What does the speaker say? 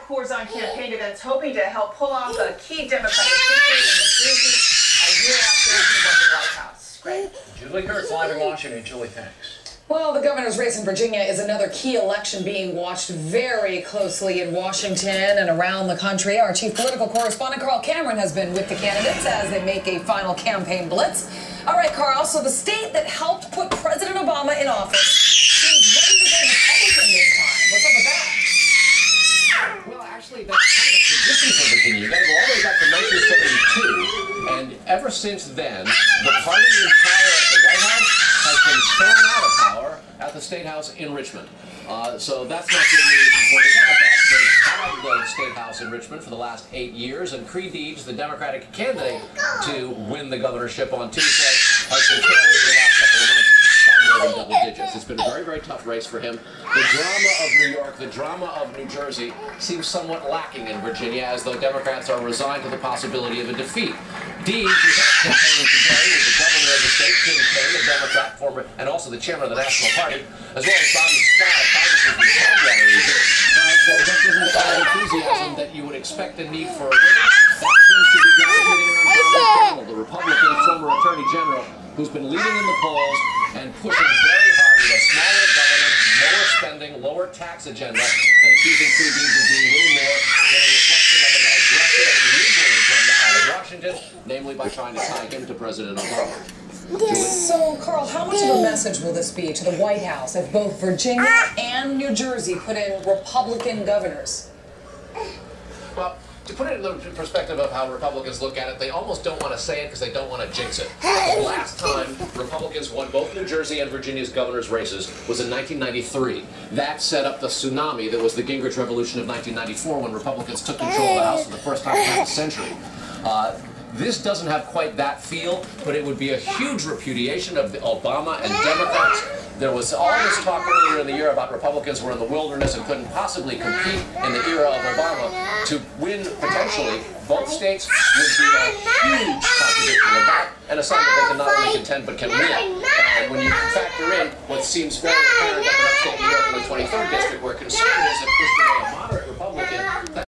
pours on campaign events, hoping to help pull off the key Democratic victory in New Jersey a year after he won the White House. Great. Julie Kurtz live in Washington. Julie, thanks. Well, the governor's race in Virginia is another key election being watched very closely in Washington and around the country. Our chief political correspondent, Carl Cameron, has been with the candidates as they make a final campaign blitz. All right, Carl, so the state that helped put President Obama in office seems ready to go Republican this time. What's up with that? Well, actually, that's kind of a tradition for Virginia. You got to go all the way back to 1972, and ever since then, the party in power at the White House has been thrown out of power at the State House in Richmond. So that's not good news for the Democrats. They've had the State House in Richmond for the last 8 years, and Creed Deeds, the Democratic candidate to win the governorship on Tuesday, has been carried for the last couple of months by more than double digits. It's been a very, very tough race for him. The drama of New York, the drama of New Jersey seems somewhat lacking in Virginia, as though Democrats are resigned to the possibility of a defeat. Deeds is out campaigning today with the governor of the state, Tim Kaine, a Democrat, former, and also the chairman of the National Party, as well as Bobby Scott, a congressman from Colorado region. There just isn't the kind of enthusiasm that you would expect the need for a winner. That seems to be gravitating around John McDonnell, the Republican former attorney general, who's been leading in the polls and pushing very hard with a smaller government, lower spending, lower tax agenda, and accusing Creed Deeds of being little more than a reflection of an aggressive and liberal agenda out of Washington, namely by trying to tie him to President Obama. So, Carl, how much of a message will this be to the White House if both Virginia and New Jersey put in Republican governors? Well, to put it in the perspective of how Republicans look at it, they almost don't want to say it because they don't want to jinx it. The last time Republicans won both New Jersey and Virginia's governor's races was in 1993. That set up the tsunami that was the Gingrich Revolution of 1994 when Republicans took control of the House for the first time in half a century. This doesn't have quite that feel, but it would be a huge repudiation of the Obama and Democrats. There was all this talk earlier in the year about Republicans were in the wilderness and couldn't possibly compete in the era of Obama. To win, potentially, both states would be a huge contradiction of that, and a sign that they can not only contend but can win. And when you factor in what seems very apparent up in upstate New York in the 23rd District, where conservatives have pushed away a moderate Republican,